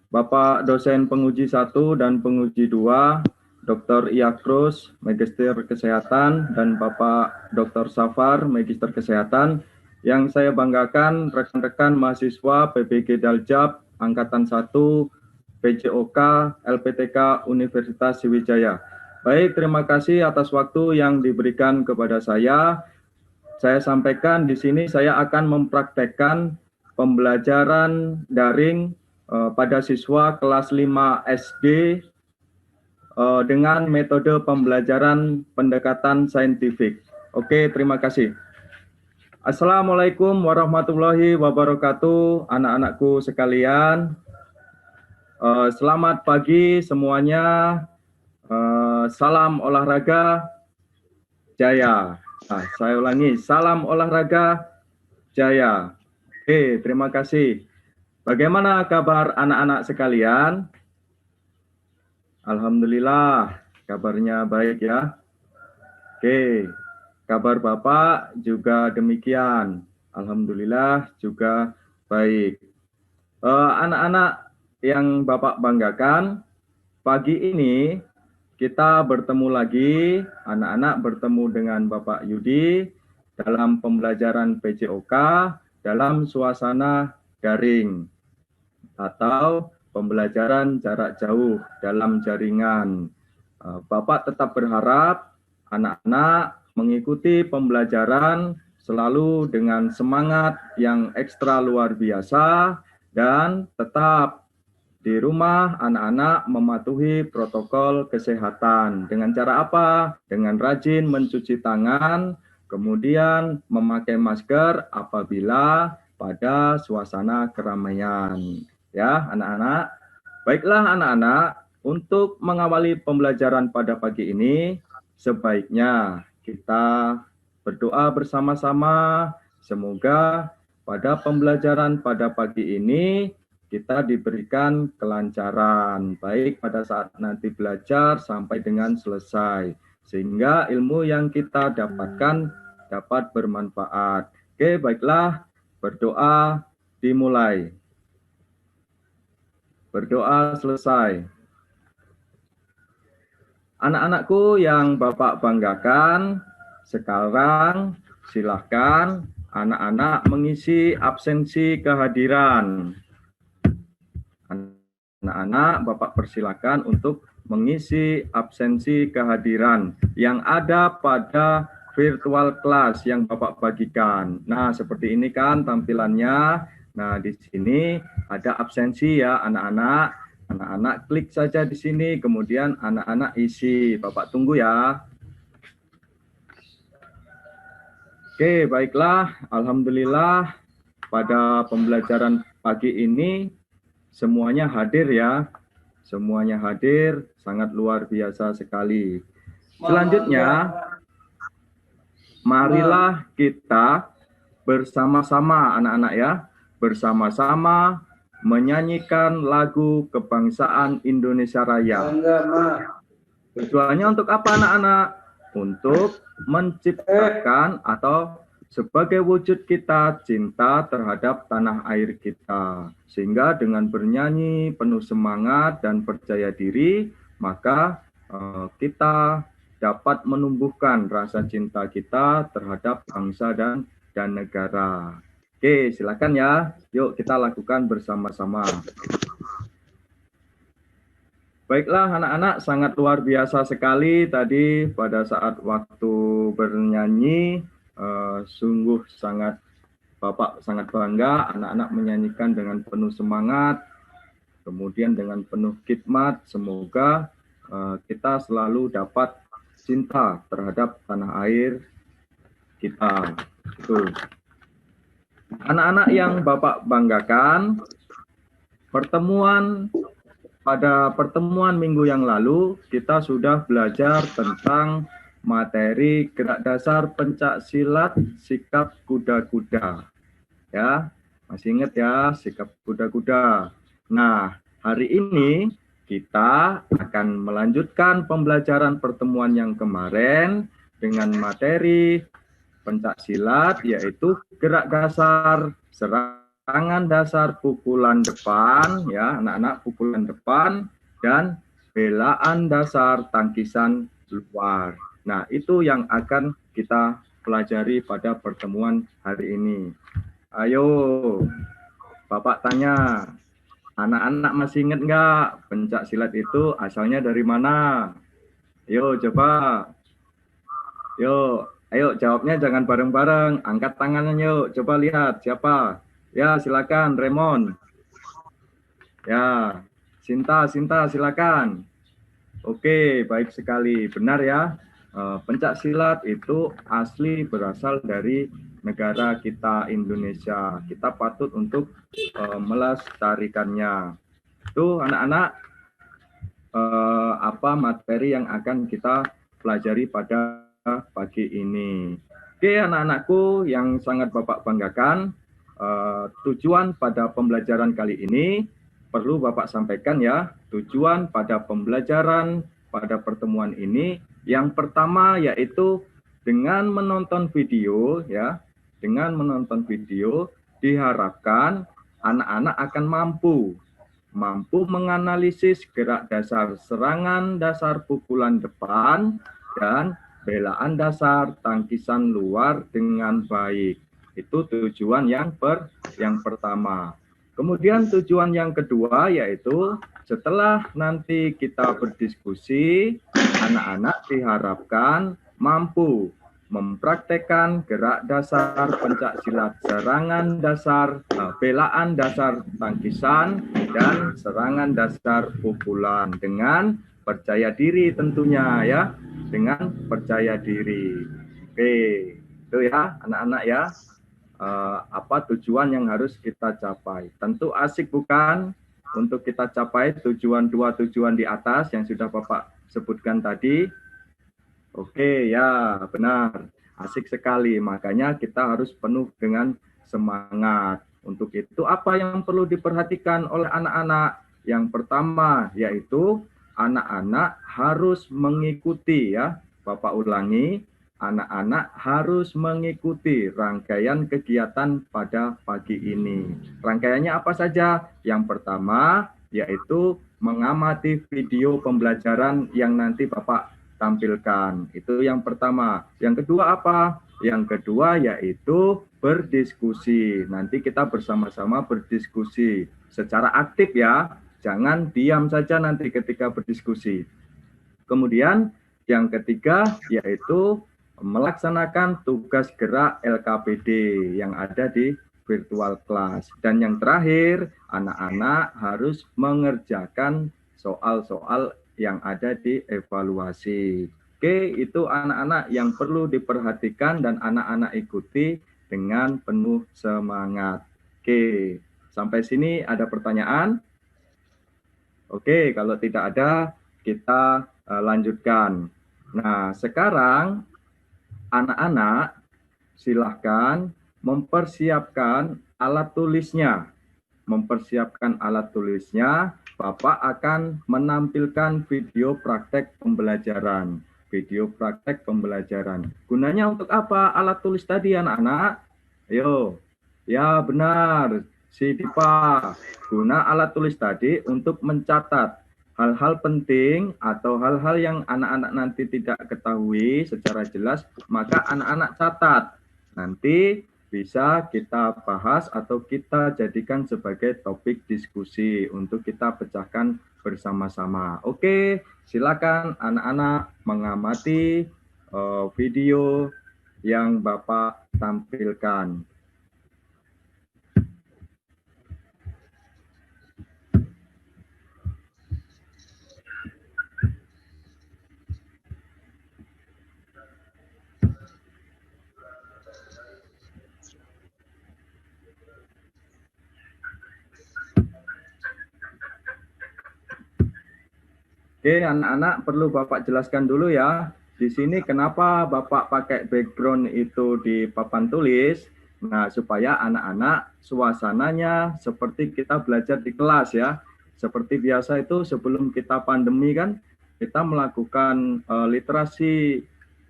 Bapak dosen penguji 1 dan penguji 2, Dr. Iakrus, Magister Kesehatan, dan Bapak Dr. Safar, Magister Kesehatan. Yang saya banggakan rekan-rekan mahasiswa PBG Daljab Angkatan 1 PJOK LPTK Universitas Sriwijaya. Baik, terima kasih atas waktu yang diberikan kepada saya. Saya sampaikan di sini saya akan mempraktekkan pembelajaran daring pada siswa kelas 5 SD dengan metode pembelajaran pendekatan saintifik. Oke, terima kasih. Assalamualaikum warahmatullahi wabarakatuh, anak-anakku sekalian. Selamat pagi semuanya. Salam olahraga jaya. Saya ulangi, salam olahraga jaya. Oke, terima kasih. Bagaimana kabar anak-anak sekalian? Alhamdulillah, kabarnya baik ya. Oke, kabar Bapak juga demikian. Alhamdulillah juga baik. Anak-anak yang Bapak banggakan, pagi ini kita bertemu lagi, anak-anak bertemu dengan Bapak Yudi dalam pembelajaran PJOK dalam suasana daring atau pembelajaran jarak jauh dalam jaringan. Bapak tetap berharap anak-anak mengikuti pembelajaran selalu dengan semangat yang ekstra luar biasa dan tetap di rumah anak-anak mematuhi protokol kesehatan. Dengan cara apa? Dengan rajin mencuci tangan, kemudian memakai masker apabila pada suasana keramaian. Ya, anak-anak. Baiklah anak-anak, untuk mengawali pembelajaran pada pagi ini, sebaiknya kita berdoa bersama-sama. Semoga pada pembelajaran pada pagi ini kita diberikan kelancaran, baik pada saat nanti belajar sampai dengan selesai, sehingga ilmu yang kita dapatkan dapat bermanfaat. Oke, baiklah, berdoa dimulai. Berdoa selesai. Anak-anakku yang Bapak banggakan, sekarang silahkan anak-anak mengisi absensi kehadiran. Anak-anak, Bapak persilakan untuk mengisi absensi kehadiran yang ada pada virtual class yang Bapak bagikan. Nah, seperti ini kan tampilannya. Nah, di sini ada absensi ya, anak-anak. Anak-anak klik saja di sini, kemudian anak-anak isi. Bapak tunggu ya. Oke, baiklah. Alhamdulillah pada pembelajaran pagi ini semuanya hadir ya. Semuanya hadir, sangat luar biasa sekali. Selanjutnya, marilah kita bersama-sama anak-anak ya, bersama-sama menyanyikan lagu kebangsaan Indonesia Raya. Tujuannya untuk apa anak-anak? Untuk menciptakan atau sebagai wujud kita cinta terhadap tanah air kita. Sehingga dengan bernyanyi penuh semangat dan percaya diri, maka kita dapat menumbuhkan rasa cinta kita terhadap bangsa dan negara. Oke, silakan ya. Yuk kita lakukan bersama-sama. Baiklah anak-anak, sangat luar biasa sekali tadi pada saat waktu bernyanyi, sungguh sangat Bapak sangat bangga anak-anak menyanyikan dengan penuh semangat, kemudian dengan penuh khidmat. Semoga kita selalu dapat cinta terhadap tanah air kita. Anak-anak yang Bapak banggakan, pada pertemuan minggu yang lalu kita sudah belajar tentang materi gerak dasar pencak silat sikap kuda-kuda. Ya, masih ingat ya sikap kuda-kuda. Nah, hari ini kita akan melanjutkan pembelajaran pertemuan yang kemarin dengan materi pencak silat, yaitu gerak dasar serang serangan dasar pukulan depan, ya anak-anak, pukulan depan, dan belaan dasar tangkisan luar. Nah, itu yang akan kita pelajari pada pertemuan hari ini. Ayo, Bapak tanya, anak-anak masih ingat nggak pencak silat itu asalnya dari mana? Yo, coba. Yo, ayo jawabnya jangan bareng-bareng. Angkat tangannya yuk. Coba lihat siapa. Ya, silakan Raymond. Ya, Sinta silakan. Oke, baik sekali. Benar ya. Pencak silat itu asli berasal dari negara kita Indonesia. Kita patut untuk melestarikannya. Itu anak-anak apa materi yang akan kita pelajari pada pagi ini. Oke, anak-anakku yang sangat Bapak banggakan, tujuan pada pembelajaran kali ini perlu Bapak sampaikan ya. Tujuan pada pembelajaran pada pertemuan ini yang pertama yaitu dengan menonton video ya, dengan menonton video diharapkan anak-anak akan mampu menganalisis gerak dasar serangan dasar pukulan depan dan belaan dasar tangkisan luar dengan baik. Itu tujuan yang pertama. Kemudian tujuan yang kedua yaitu setelah nanti kita berdiskusi, anak-anak diharapkan mampu mempraktekkan gerak dasar pencak silat serangan dasar, belaan dasar tangkisan, dan serangan dasar pukulan dengan percaya diri tentunya ya, dengan percaya diri. Oke, itu ya anak-anak ya, apa tujuan yang harus kita capai. Tentu asik bukan untuk kita capai dua tujuan di atas yang sudah Bapak sebutkan tadi. Oke, ya benar. Asik sekali. Makanya kita harus penuh dengan semangat. Untuk itu apa yang perlu diperhatikan oleh anak-anak? Yang pertama yaitu anak-anak harus mengikuti ya. Bapak ulangi, anak-anak harus mengikuti rangkaian kegiatan pada pagi ini. Rangkaiannya apa saja? Yang pertama yaitu mengamati video pembelajaran yang nanti Bapak tampilkan. Itu yang pertama. Yang kedua apa? Yang kedua yaitu berdiskusi. Nanti kita bersama-sama berdiskusi secara aktif ya. Jangan diam saja nanti ketika berdiskusi. Kemudian yang ketiga yaitu melaksanakan tugas gerak LKPD yang ada di virtual class. Dan yang terakhir, anak-anak harus mengerjakan soal-soal yang ada di evaluasi. Oke, itu anak-anak yang perlu diperhatikan dan anak-anak ikuti dengan penuh semangat. Oke, sampai sini ada pertanyaan? Oke, kalau tidak ada, kita lanjutkan. Nah, sekarang anak-anak silahkan mempersiapkan alat tulisnya. Mempersiapkan alat tulisnya, Bapak akan menampilkan video praktek pembelajaran. Video praktek pembelajaran. Gunanya untuk apa alat tulis tadi anak-anak? Ayo, ya benar, si Dipa. Guna alat tulis tadi untuk mencatat hal-hal penting atau hal-hal yang anak-anak nanti tidak ketahui secara jelas, maka anak-anak catat. Nanti bisa kita bahas atau kita jadikan sebagai topik diskusi untuk kita pecahkan bersama-sama. Oke, silakan anak-anak mengamati video yang Bapak tampilkan. Oke, anak-anak perlu Bapak jelaskan dulu ya. Di sini kenapa Bapak pakai background itu di papan tulis? Nah, supaya anak-anak suasananya seperti kita belajar di kelas ya. Seperti biasa itu sebelum kita pandemi kan, kita melakukan literasi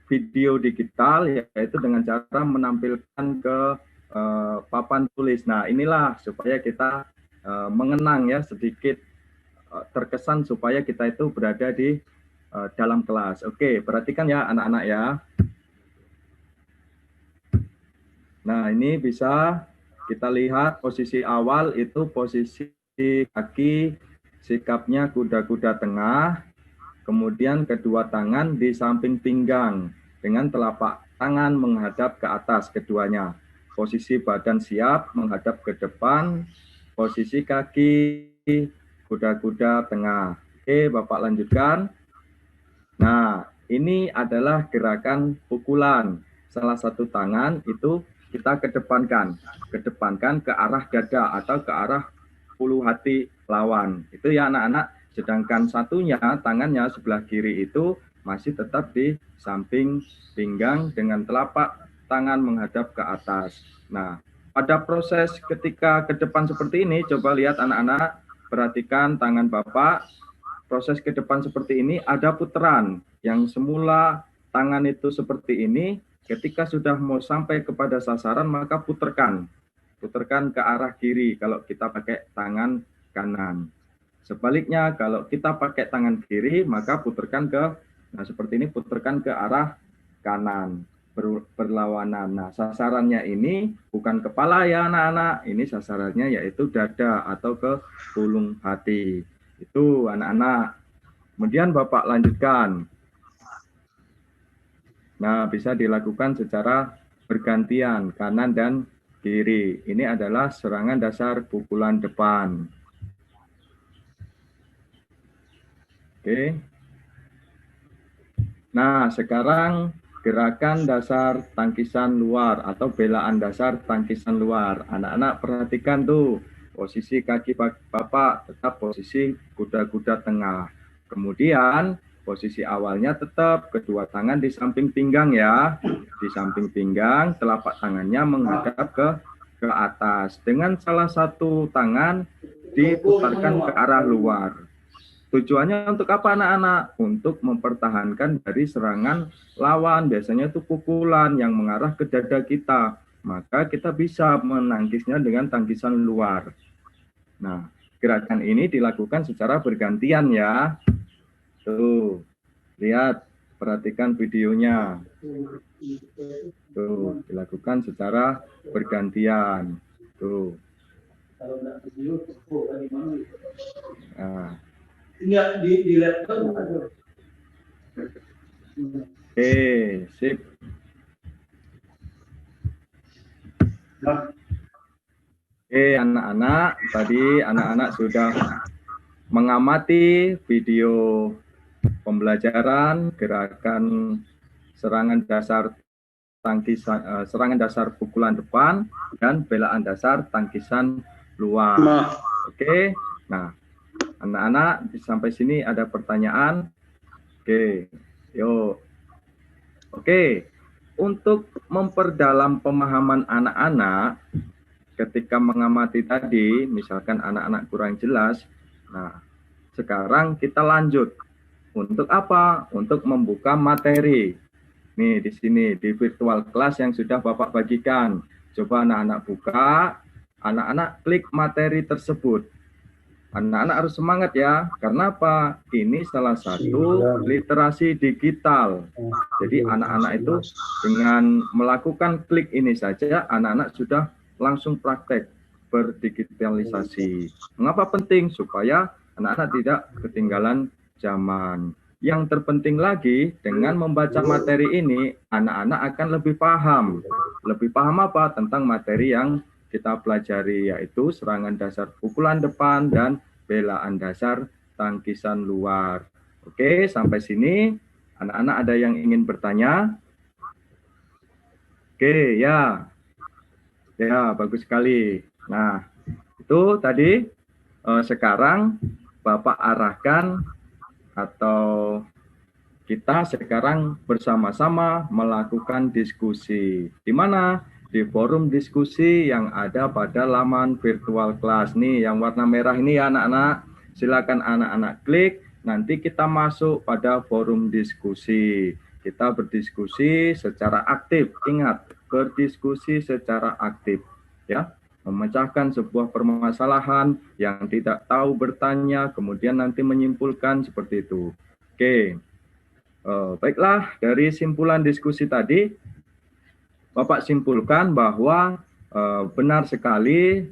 video digital, yaitu dengan cara menampilkan ke papan tulis. Nah, inilah supaya kita mengenang ya sedikit terkesan supaya kita itu berada di dalam kelas. Oke, perhatikan ya anak-anak ya. Nah, ini bisa kita lihat posisi awal itu posisi kaki, sikapnya kuda-kuda tengah, kemudian kedua tangan di samping pinggang dengan telapak tangan menghadap ke atas keduanya. Posisi badan siap menghadap ke depan, posisi kaki kuda-kuda tengah. Oke, Bapak lanjutkan. Nah, ini adalah gerakan pukulan. Salah satu tangan itu kita kedepankan ke arah dada atau ke arah ulu hati lawan. Itu ya anak-anak. Sedangkan satunya tangannya sebelah kiri itu masih tetap di samping pinggang dengan telapak tangan menghadap ke atas. Nah, pada proses ketika ke depan seperti ini, coba lihat anak-anak, perhatikan tangan Bapak. Proses ke depan seperti ini ada putaran yang semula tangan itu seperti ini, ketika sudah mau sampai kepada sasaran maka putarkan ke arah kiri kalau kita pakai tangan kanan. Sebaliknya kalau kita pakai tangan kiri maka putarkan ke, nah seperti ini, putarkan ke arah kanan, berlawanan. Nah sasarannya ini bukan kepala ya anak-anak, ini sasarannya yaitu dada atau ke ulung hati. Itu anak-anak. Kemudian Bapak lanjutkan. Nah, bisa dilakukan secara bergantian kanan dan kiri. Ini adalah serangan dasar pukulan depan. Oke. Nah, sekarang gerakan dasar tangkisan luar atau belaan dasar tangkisan luar. Anak-anak perhatikan tuh, posisi kaki Bapak tetap posisi kuda-kuda tengah. Kemudian posisi awalnya tetap kedua tangan di samping pinggang ya. Di samping pinggang, telapak tangannya menghadap ke atas. Dengan salah satu tangan diputarkan ke arah luar. Tujuannya untuk apa anak-anak? Untuk mempertahankan dari serangan lawan. Biasanya itu pukulan yang mengarah ke dada kita. Maka kita bisa menangkisnya dengan tangkisan luar. Nah, gerakan ini dilakukan secara bergantian ya. Tuh, lihat, perhatikan videonya. Tuh, dilakukan secara bergantian. Tuh. Nah. Enggak di laptop. Oke, sip. Oke, anak-anak, tadi anak-anak sudah mengamati video pembelajaran gerakan serangan dasar tangkisan, serangan dasar pukulan depan dan belaan dasar tangkisan luar. Oke, nah anak-anak sampai sini ada pertanyaan? Oke, yuk. Oke, untuk memperdalam pemahaman anak-anak ketika mengamati tadi, misalkan anak-anak kurang jelas, nah sekarang kita lanjut. Untuk apa? Untuk membuka materi. Nih di sini di virtual class yang sudah Bapak bagikan. Coba anak-anak buka, anak-anak klik materi tersebut. Anak-anak harus semangat ya, karena apa? Ini salah satu literasi digital. Jadi anak-anak itu dengan melakukan klik ini saja, anak-anak sudah langsung praktek berdigitalisasi. Mengapa penting? Supaya anak-anak tidak ketinggalan zaman. Yang terpenting lagi, dengan membaca materi ini, anak-anak akan lebih paham. Lebih paham apa? Tentang materi yang kita pelajari, yaitu serangan dasar pukulan depan dan belaan dasar tangkisan luar. Oke, sampai sini anak-anak ada yang ingin bertanya? Oke, ya. Ya, bagus sekali. Nah, itu tadi sekarang Bapak arahkan atau kita sekarang bersama-sama melakukan diskusi. Di mana? Di forum diskusi yang ada pada laman virtual class nih, yang warna merah ini ya anak-anak. Silakan anak-anak klik, nanti kita masuk pada forum diskusi. Kita berdiskusi secara aktif. Ingat, berdiskusi secara aktif, ya, memecahkan sebuah permasalahan, yang tidak tahu bertanya, kemudian nanti menyimpulkan seperti itu. Oke, baiklah, dari simpulan diskusi tadi, Bapak simpulkan bahwa benar sekali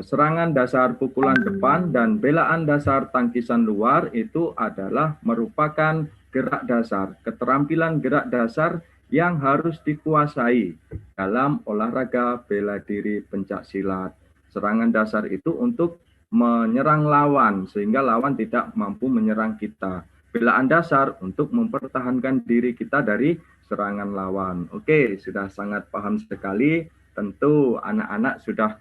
serangan dasar pukulan depan dan belaan dasar tangkisan luar itu adalah merupakan gerak dasar, keterampilan gerak dasar yang harus dikuasai dalam olahraga bela diri pencak silat. Serangan dasar itu untuk menyerang lawan sehingga lawan tidak mampu menyerang kita. Belaan dasar untuk mempertahankan diri kita dari serangan lawan. Oke, sudah sangat paham sekali. Tentu anak-anak sudah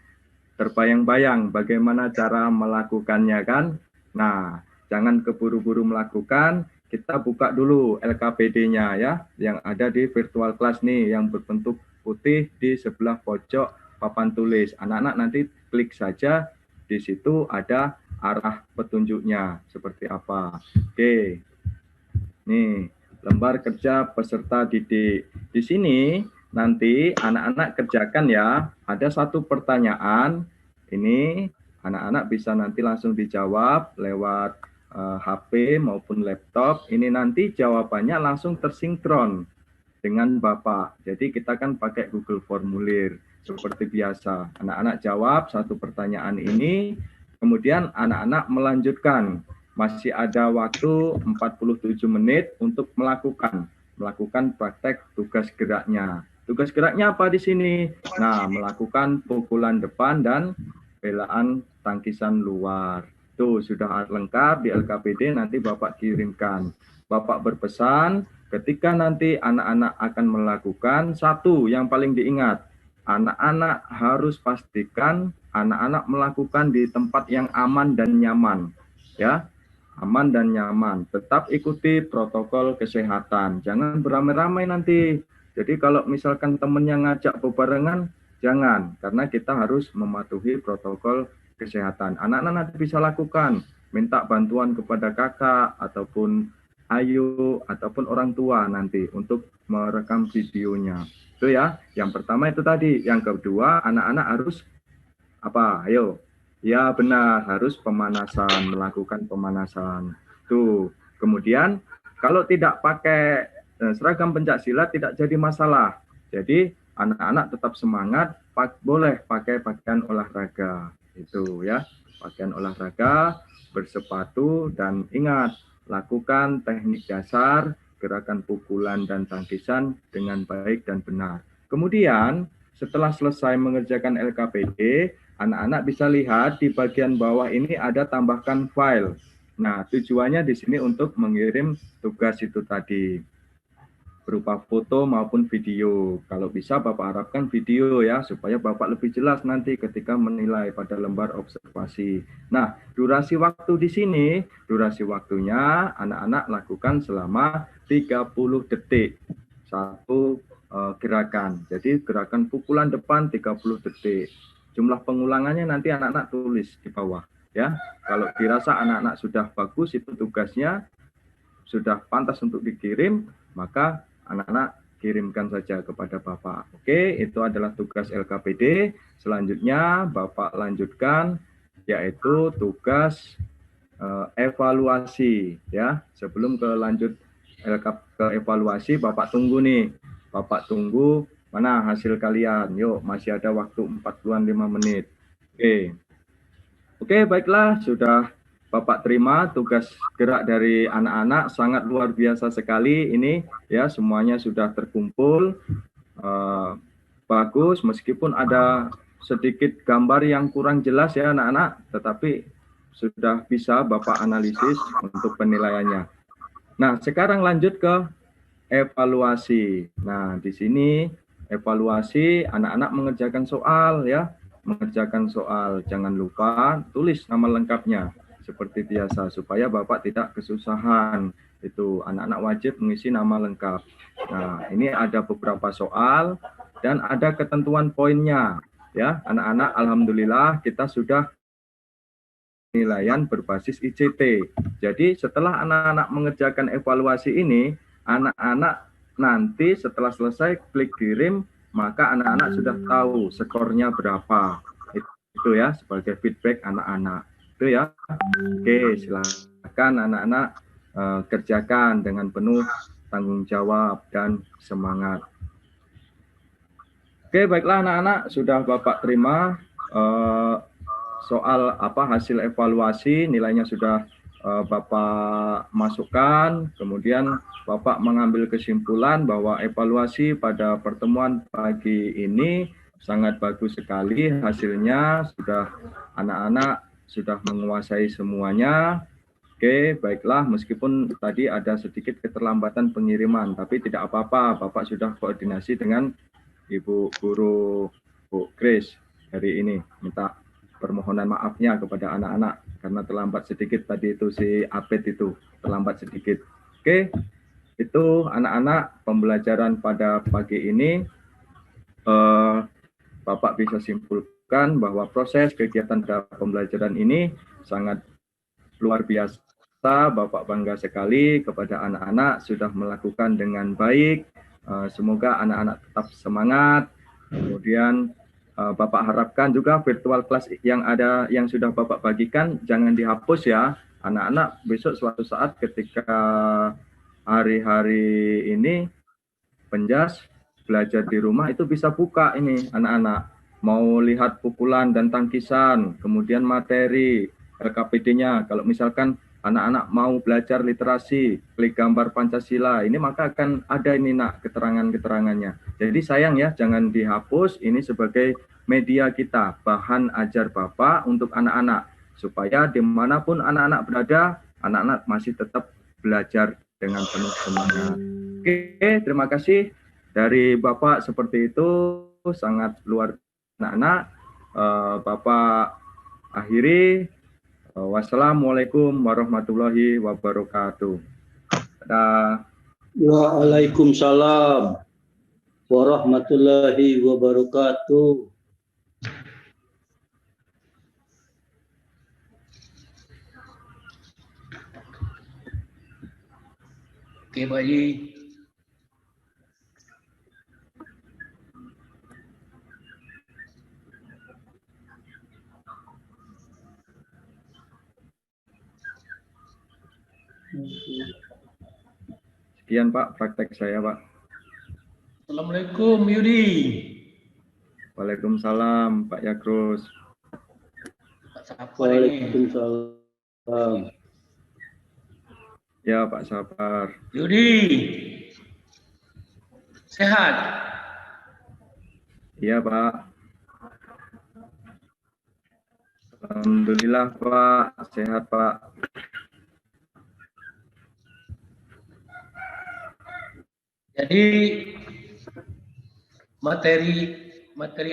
terbayang-bayang bagaimana cara melakukannya kan. Nah, jangan keburu-buru melakukan. Kita buka dulu LKPD-nya ya, yang ada di virtual class nih, yang berbentuk putih di sebelah pojok papan tulis. Anak-anak nanti klik saja, di situ ada arah petunjuknya seperti apa. Oke, nih lembar kerja peserta didik. Di sini nanti anak-anak kerjakan ya. Ada satu pertanyaan. Ini anak-anak bisa nanti langsung dijawab lewat HP maupun laptop. Ini nanti jawabannya langsung tersinkron dengan Bapak. Jadi kita kan pakai Google Formulir seperti biasa. Anak-anak jawab satu pertanyaan ini, kemudian anak-anak melanjutkan. Masih ada waktu 47 menit untuk melakukan praktek tugas geraknya. Tugas geraknya apa di sini? Nah, melakukan pukulan depan dan belaan tangkisan luar. Tuh, sudah lengkap di LKPD, nanti Bapak kirimkan. Bapak berpesan, ketika nanti anak-anak akan melakukan, satu yang paling diingat, anak-anak harus pastikan anak-anak melakukan di tempat yang aman dan nyaman. Ya, aman dan nyaman. Tetap ikuti protokol kesehatan. Jangan beramai-ramai nanti. Jadi kalau misalkan temennya ngajak bebarengan, jangan. Karena kita harus mematuhi protokol kesehatan. Anak-anak nanti bisa lakukan. Minta bantuan kepada kakak, ataupun ayu, ataupun orang tua nanti untuk merekam videonya. Itu ya. Yang pertama itu tadi. Yang kedua, anak-anak harus apa? Ayo. Ya benar, harus pemanasan, melakukan pemanasan. Tuh. Kemudian kalau tidak pakai seragam pencak silat tidak jadi masalah. Jadi anak-anak tetap semangat, boleh pakai pakaian olahraga. Itu ya, pakaian olahraga, bersepatu, dan ingat, lakukan teknik dasar, gerakan pukulan dan tangkisan dengan baik dan benar. Kemudian setelah selesai mengerjakan LKPD, anak-anak bisa lihat di bagian bawah ini ada tambahkan file. Nah, tujuannya di sini untuk mengirim tugas itu tadi, berupa foto maupun video. Kalau bisa Bapak harapkan video ya, supaya Bapak lebih jelas nanti ketika menilai pada lembar observasi. Nah, durasi waktu di sini, durasi waktunya anak-anak lakukan selama 30 detik. Satu gerakan. Jadi gerakan pukulan depan 30 detik. Jumlah pengulangannya nanti anak-anak tulis di bawah ya. Kalau dirasa anak-anak sudah bagus itu tugasnya, sudah pantas untuk dikirim, maka anak-anak kirimkan saja kepada Bapak. Oke, itu adalah tugas LKPD. Selanjutnya Bapak lanjutkan yaitu tugas evaluasi ya. Sebelum ke evaluasi, Bapak tunggu nih. Bapak tunggu mana hasil kalian. Yuk, masih ada waktu 45 menit. Oke, baiklah, sudah Bapak terima tugas gerak dari anak-anak, sangat luar biasa sekali ini ya, semuanya sudah terkumpul. Bagus, meskipun ada sedikit gambar yang kurang jelas ya anak-anak, tetapi sudah bisa Bapak analisis untuk penilaiannya. Nah, sekarang lanjut ke evaluasi. Nah, di sini evaluasi anak-anak mengerjakan soal ya, mengerjakan soal. Jangan lupa tulis nama lengkapnya seperti biasa supaya Bapak tidak kesusahan. Itu anak-anak wajib mengisi nama lengkap. Nah, ini ada beberapa soal dan ada ketentuan poinnya ya. Anak-anak, alhamdulillah kita sudah penilaian berbasis ICT. Jadi setelah anak-anak mengerjakan evaluasi ini, anak-anak nanti setelah selesai klik kirim, maka anak-anak sudah tahu skornya berapa. Itu ya sebagai feedback anak-anak. Itu ya. Oke, silakan anak-anak kerjakan dengan penuh tanggung jawab dan semangat. Oke, baiklah anak-anak, sudah Bapak terima soal hasil evaluasi, nilainya sudah Bapak masukkan, kemudian Bapak mengambil kesimpulan bahwa evaluasi pada pertemuan pagi ini sangat bagus sekali hasilnya, sudah anak-anak sudah menguasai semuanya. Oke, baiklah, meskipun tadi ada sedikit keterlambatan pengiriman, tapi tidak apa-apa, Bapak sudah koordinasi dengan Ibu Guru Bu Grace hari ini, minta permohonan maafnya kepada anak-anak karena terlambat sedikit tadi itu si Abed itu terlambat sedikit. Oke, itu anak-anak pembelajaran pada pagi ini Bapak bisa simpulkan bahwa proses kegiatan pada pembelajaran ini sangat luar biasa. Bapak bangga sekali kepada anak-anak sudah melakukan dengan baik. Semoga anak-anak tetap semangat. Kemudian Bapak harapkan juga virtual class yang sudah Bapak bagikan jangan dihapus ya. Anak-anak besok suatu saat ketika hari-hari ini penjas belajar di rumah itu bisa buka ini anak-anak. Mau lihat pukulan dan tangkisan, kemudian materi LKPD-nya. Kalau misalkan anak-anak mau belajar literasi, klik gambar Pancasila, ini maka akan ada ini nak keterangan-keterangannya. Jadi sayang ya, jangan dihapus, ini sebagai media kita, bahan ajar Bapak untuk anak-anak. Supaya dimanapun anak-anak berada, anak-anak masih tetap belajar dengan penuh semangat. Oke, terima kasih dari Bapak seperti itu, sangat luar biasa anak-anak. Bapak akhiri. Wassalamualaikum warahmatullahi wabarakatuh. Waalaikumsalam warahmatullahi wabarakatuh. Oke, Pak Haji. Sekian Pak praktek saya Pak. Assalamualaikum Yudi. Waalaikumsalam Pak Yakrus. Pak Sapar ini. Waalaikumsalam. Ya Pak Sapar. Yudi. Sehat? Iya Pak. Alhamdulillah Pak, sehat Pak. Jadi materi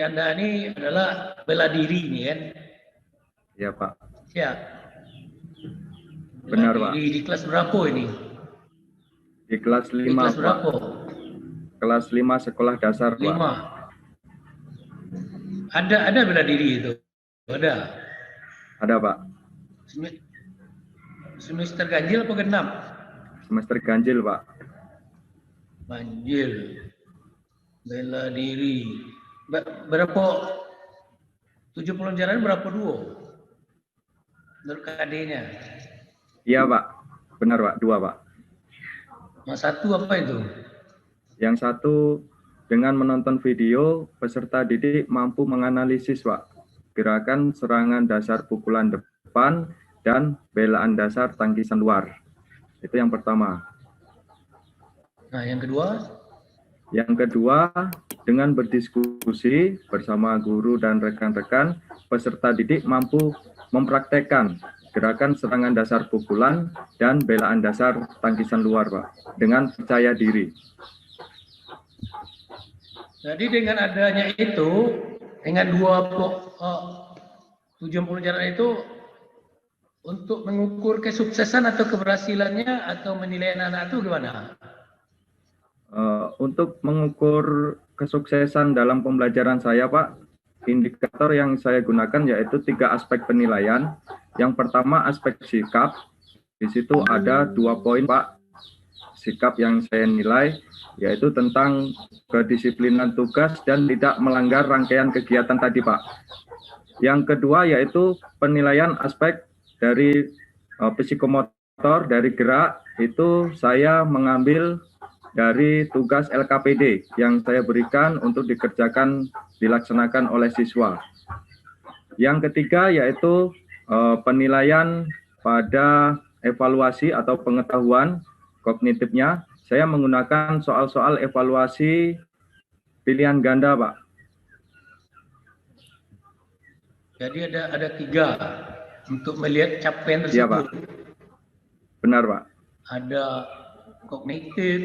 Anda ini adalah bela diri ini kan? Iya Pak. Siap. Benar Pak. Di kelas berapa ini? Di kelas 5 Di kelas Pak. berapa? Kelas 5 sekolah dasar Pak. 5. Ada bela diri itu? Ada. Ada Pak. Semester ganjil apa genap? Semester ganjil Pak. Ganjil. Bela diri. Berapa? 7 pelajaran berapa duo? Menurut KD-nya? Iya Pak. Benar Pak, 2 Pak. Yang satu apa itu? Yang satu, dengan menonton video, peserta didik mampu menganalisis Pak, gerakan serangan dasar pukulan depan dan belaan dasar tangkisan luar. Itu yang pertama. Nah, yang kedua? Yang kedua, dengan berdiskusi bersama guru dan rekan-rekan, peserta didik mampu mempraktekkan gerakan serangan dasar pukulan dan belaan dasar tangkisan luar Pak, dengan percaya diri. Jadi dengan adanya itu, dengan 7 pelajaran itu, untuk mengukur kesuksesan atau keberhasilannya atau menilai anak-anak itu gimana? Untuk mengukur kesuksesan dalam pembelajaran saya Pak, indikator yang saya gunakan yaitu 3 aspek penilaian. Yang pertama aspek sikap, di situ ada 2 poin Pak. sikap yang saya nilai, yaitu tentang kedisiplinan tugas dan tidak melanggar rangkaian kegiatan tadi, Pak. Yang kedua yaitu penilaian aspek dari psikomotor, dari gerak, itu saya mengambil dari tugas LKPD yang saya berikan untuk dilaksanakan oleh siswa. Yang ketiga yaitu penilaian pada evaluasi atau pengetahuan kognitifnya. Saya menggunakan soal-soal evaluasi pilihan ganda, Pak. Jadi ada 3 untuk melihat capaian tersebut. Iya, Pak. Benar, Pak. Ada kognitif,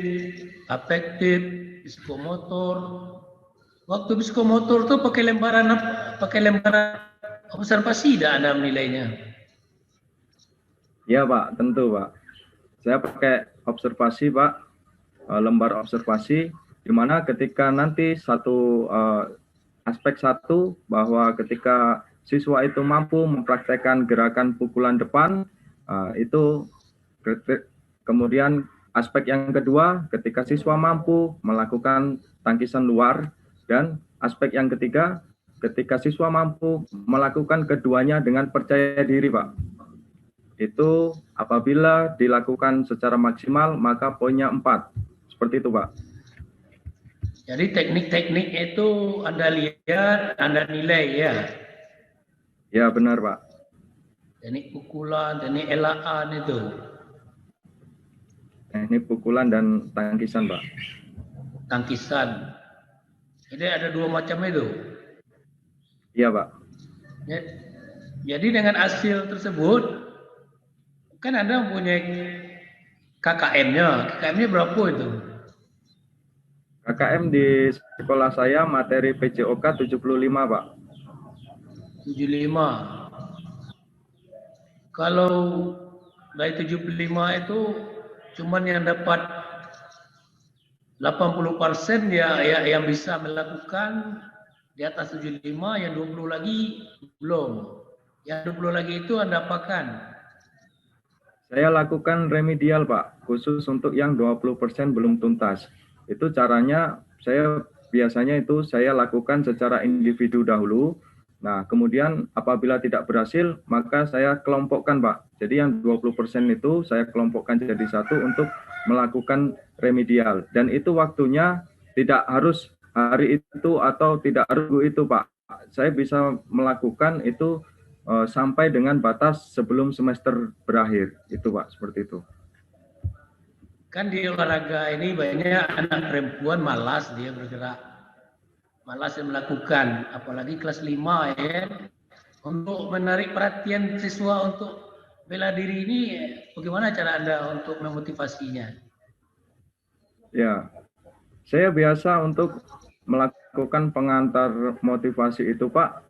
afektif, psikomotor. Waktu psikomotor tuh pakai lembaran observasi dah Anda menilainya? Iya, Pak, tentu, Pak. Saya pakai observasi, Pak, lembar observasi, di mana ketika nanti aspek satu bahwa ketika siswa itu mampu mempraktekkan gerakan pukulan depan, itu kemudian aspek yang kedua ketika siswa mampu melakukan tangkisan luar, dan aspek yang ketiga ketika siswa mampu melakukan keduanya dengan percaya diri, Pak. Itu apabila dilakukan secara maksimal maka poinnya 4. Seperti itu, Pak. Jadi teknik-teknik itu Anda lihat, Anda nilai ya? Ya, benar, Pak. Teknik pukulan, teknik elaan itu. Teknik pukulan dan tangkisan, Pak. Tangkisan. Jadi ada 2 macam itu. Iya, Pak. Ya. Jadi dengan hasil tersebut, kan Anda mempunyai KKM-nya. KKM-nya berapa itu? KKM di sekolah saya materi PJOK 75, Pak. 75. Kalau dari 75 itu cuman yang dapat 80% ya yang bisa melakukan di atas 75, yang 20 lagi belum. Yang 20 lagi itu Anda apakan? Saya lakukan remedial, Pak, khusus untuk yang 20% belum tuntas. Itu caranya biasanya saya lakukan secara individu dahulu. Nah, kemudian apabila tidak berhasil, maka saya kelompokkan, Pak. Jadi yang 20% itu saya kelompokkan jadi satu untuk melakukan remedial. Dan itu waktunya tidak harus hari itu atau tidak harus itu, Pak. Saya bisa melakukan itu sampai dengan batas sebelum semester berakhir. Itu, Pak, seperti itu. Kan di olahraga ini banyak anak perempuan malas dia bergerak. Malas melakukan, apalagi kelas 5 ya. Untuk menarik perhatian siswa untuk bela diri ini, bagaimana cara Anda untuk memotivasinya? Ya, saya biasa untuk melakukan pengantar motivasi itu, Pak.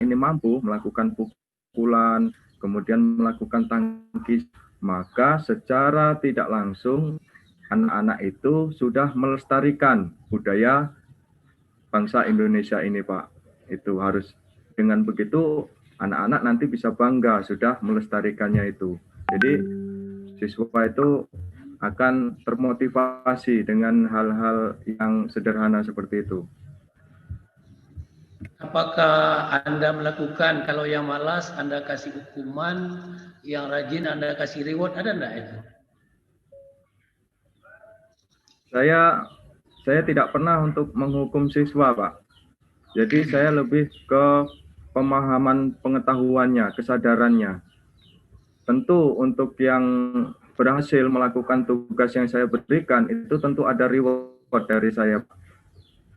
Ini mampu melakukan pukulan, kemudian melakukan tangkis, maka secara tidak langsung anak-anak itu sudah melestarikan budaya bangsa Indonesia ini, Pak. Itu harus, dengan begitu anak-anak nanti bisa bangga sudah melestarikannya itu. Jadi siswa itu akan termotivasi dengan hal-hal yang sederhana seperti itu. Apakah Anda melakukan, kalau yang malas Anda kasih hukuman, yang rajin Anda kasih reward, ada enggak itu? Saya tidak pernah untuk menghukum siswa, Pak. Jadi saya lebih ke pemahaman pengetahuannya, kesadarannya. Tentu untuk yang berhasil melakukan tugas yang saya berikan, itu tentu ada reward dari saya.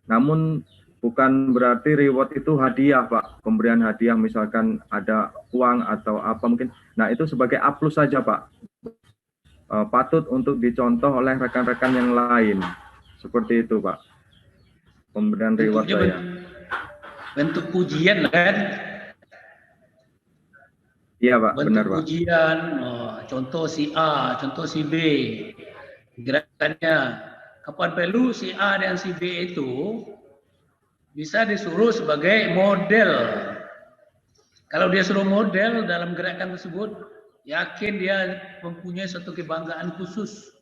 Namun bukan berarti reward itu hadiah, Pak. Pemberian hadiah misalkan ada uang atau apa mungkin. Nah, itu sebagai aplus saja, Pak. Patut untuk dicontoh oleh rekan-rekan yang lain. Seperti itu, Pak. Pemberian reward saya. Bentuk pujian kan? Iya, Pak. Bentuk Benar, Pak. pujian, contoh si A, contoh si B. gerakannya. Kapan perlu si A dan si B itu bisa disuruh sebagai model. Kalau dia suruh model dalam gerakan tersebut, yakin dia mempunyai suatu kebanggaan khusus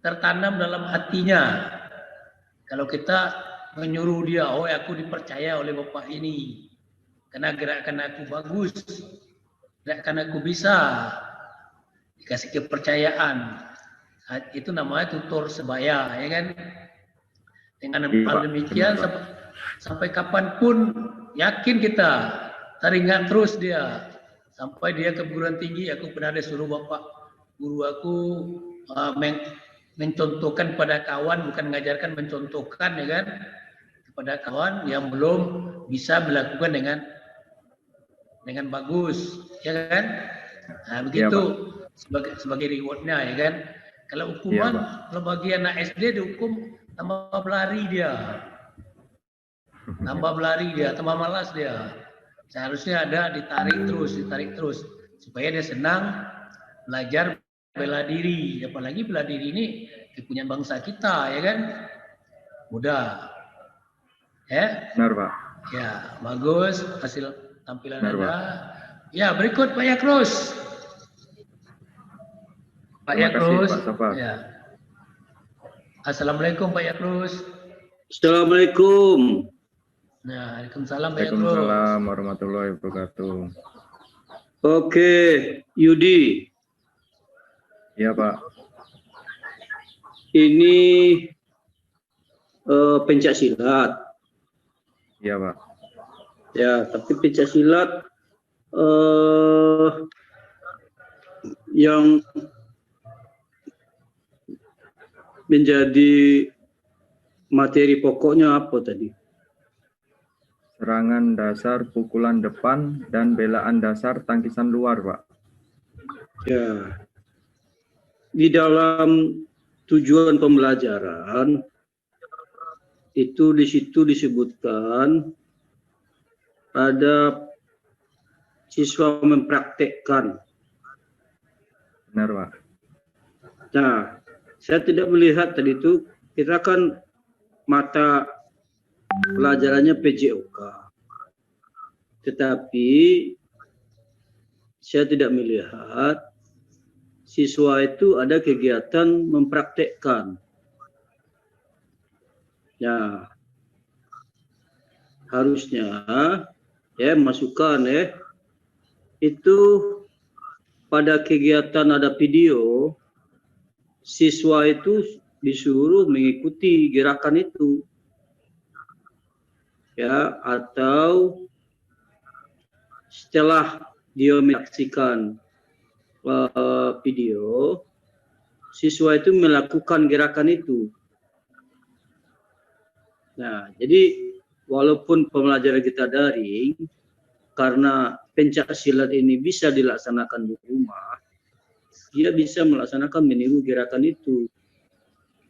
tertanam dalam hatinya. Kalau kita menyuruh dia, oh aku dipercaya oleh bapak ini karena gerakan aku bagus, gerakan aku bisa, dikasih kepercayaan. Itu namanya tutor sebaya, ya kan? Dengan hal demikian sampai kapanpun yakin kita, teringat terus dia sampai dia keguruan tinggi. Aku pernah disuruh bapak guru aku mencontohkan pada kawan, bukan mengajarkan, mencontohkan, ya kan, kepada kawan yang belum bisa melakukan dengan bagus, ya kan? Nah, begitu ya, sebagai rewardnya, ya kan? Kalau hukuman, ya, kalau bagi anak SD dihukum tambah berlari dia, tambah malas dia. Seharusnya ada ditarik terus supaya dia senang belajar bela diri. Apalagi bela diri ini kepunyaan bangsa kita, ya kan? Mudah. Ya. Benar, Pak. Ya, bagus hasil tampilan Anda. Ya, berikut Pak Yakrus. Pak Yakrus. Ya. Assalamualaikum Pak Yakrus. Assalamualaikum. Nah, Waalaikumsalam Pak Yakrus. Waalaikumsalam warahmatullahi wabarakatuh. Oke, Yudi. Iya, Pak. Ini pencak silat. Iya, Pak. Ya, tapi pencak silat yang menjadi materi pokoknya apa tadi? Serangan dasar, pukulan depan, dan belaan dasar tangkisan luar, Pak. Ya. Di dalam tujuan pembelajaran itu di situ disebutkan ada siswa mempraktekkan. Benar, Pak. Nah, saya tidak melihat tadi itu, kita kan mata pelajarannya PJOK. Tetapi saya tidak melihat siswa itu ada kegiatan mempraktekkan. Ya, harusnya ya masukan ya itu pada kegiatan ada video, siswa itu disuruh mengikuti gerakan itu, ya, atau setelah dia menyaksikan video, siswa itu melakukan gerakan itu. Nah, jadi walaupun pembelajaran kita daring, karena pencak silat ini bisa dilaksanakan di rumah, dia bisa melaksanakan meniru gerakan itu.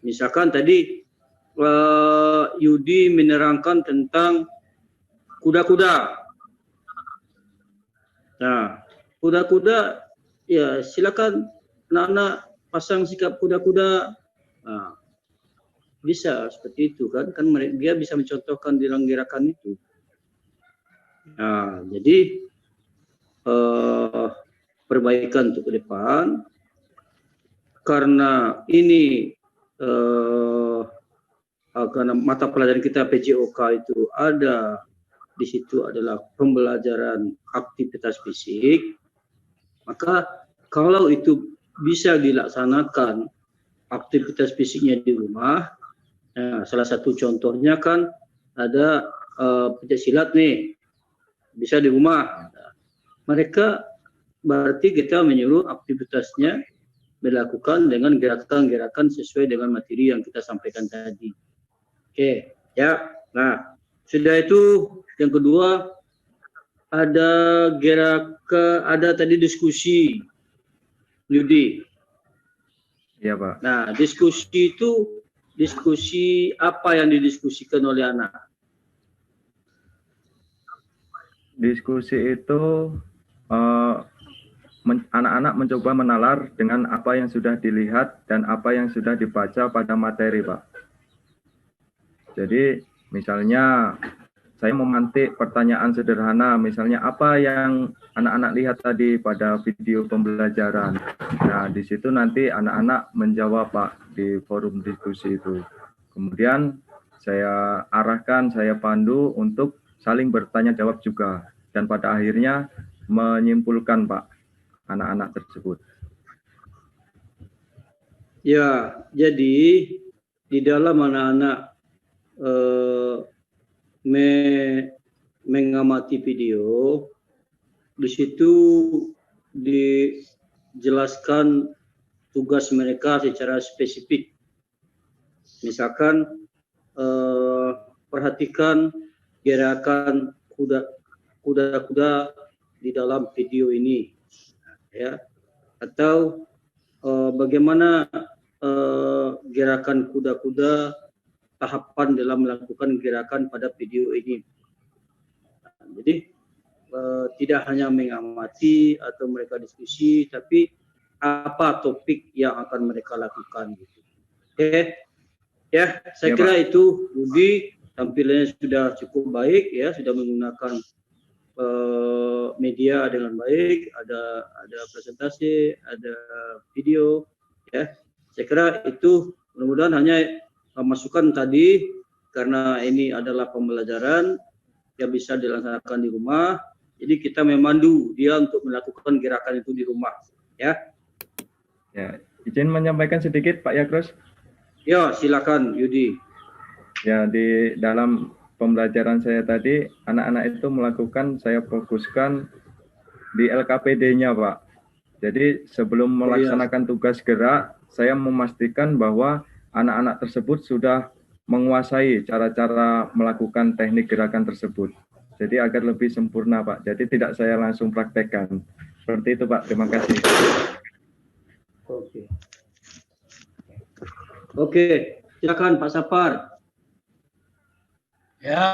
Misalkan tadi Yudi menerangkan tentang kuda-kuda. Nah, kuda-kuda, ya silakan anak-anak pasang sikap kuda-kuda. Nah, bisa seperti itu kan dia bisa mencontohkan dalam gerakan itu. Nah, jadi perbaikan untuk ke depan, karena ini karena mata pelajaran kita PJOK itu ada di situ adalah pembelajaran aktivitas fisik, maka kalau itu bisa dilaksanakan aktivitas fisiknya di rumah. Nah, salah satu contohnya kan ada pencak silat nih, bisa di rumah. Mereka berarti kita menyuruh aktivitasnya dilakukan dengan gerakan-gerakan sesuai dengan materi yang kita sampaikan tadi. Oke, ya. Nah, sudah itu yang kedua ada ada tadi diskusi, Yudi. Iya, Pak. Nah, diskusi itu diskusi apa yang didiskusikan oleh anak? Diskusi itu anak-anak mencoba menalar dengan apa yang sudah dilihat dan apa yang sudah dibaca pada materi, Pak. Jadi misalnya saya memantik pertanyaan sederhana, misalnya apa yang anak-anak lihat tadi pada video pembelajaran. Nah, di situ nanti anak-anak menjawab, Pak, di forum diskusi itu. Kemudian saya arahkan, saya pandu untuk saling bertanya jawab juga. Dan pada akhirnya menyimpulkan, Pak, anak-anak tersebut. Ya, jadi di dalam anak-anak mengamati video, di situ dijelaskan tugas mereka secara spesifik. Misalkan perhatikan gerakan kuda-kuda di dalam video ini, ya, atau bagaimana gerakan kuda-kuda, tahapan dalam melakukan gerakan pada video ini. Jadi tidak hanya mengamati atau mereka diskusi, tapi apa topik yang akan mereka lakukan gitu. Oke, ya, saya kira itu Budi, tampilannya sudah cukup baik ya, sudah menggunakan media dengan baik, ada presentasi, ada video ya. Saya kira itu mudah-mudahan hanya masukan tadi, karena ini adalah pembelajaran yang bisa dilaksanakan di rumah. Jadi kita memandu dia untuk melakukan gerakan itu di rumah, ya. Ya, izin menyampaikan sedikit, Pak Yakros. Ya, silakan Yudi. Ya, di dalam pembelajaran saya tadi, anak-anak itu melakukan, saya fokuskan di LKPD-nya, Pak. Jadi sebelum melaksanakan tugas gerak, saya memastikan bahwa anak-anak tersebut sudah menguasai cara-cara melakukan teknik gerakan tersebut. Jadi agar lebih sempurna, Pak. Jadi tidak saya langsung praktekkan. Seperti itu, Pak. Terima kasih. Oke, silakan Pak Safar. Ya,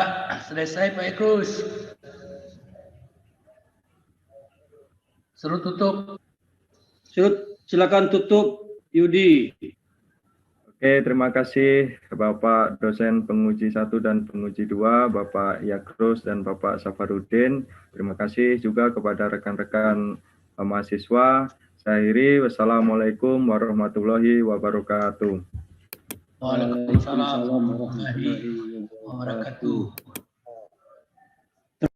selesai Pak Ekrus. Suruh tutup. Silakan tutup Yudi. Oke, terima kasih Bapak dosen penguji 1 dan penguji 2, Bapak Yakros dan Bapak Safarudin. Terima kasih juga kepada rekan-rekan mahasiswa. Saya akhiri, wassalamualaikum warahmatullahi wabarakatuh. Waalaikumsalam warahmatullahi wabarakatuh.